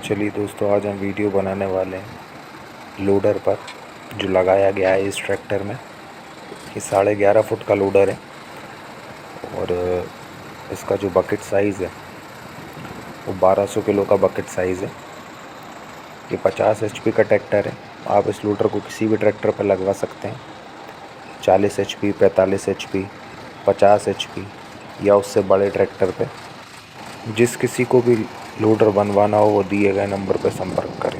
तो चलिए दोस्तों, आज हम वीडियो बनाने वाले हैं लोडर पर जो लगाया गया है इस ट्रैक्टर में। ये 11.5 फुट का लोडर है और इसका जो बकेट साइज़ है वो 1200 किलो का बकेट साइज़ है। ये 50 HP का ट्रैक्टर है। आप इस लोडर को किसी भी ट्रैक्टर पर लगवा सकते हैं। 40 HP, 45 HP, 50 HP या उससे बड़े ट्रैक्टर पे। जिस किसी को भी लोडर बनवाना हो वो दिए गए नंबर पर संपर्क करें।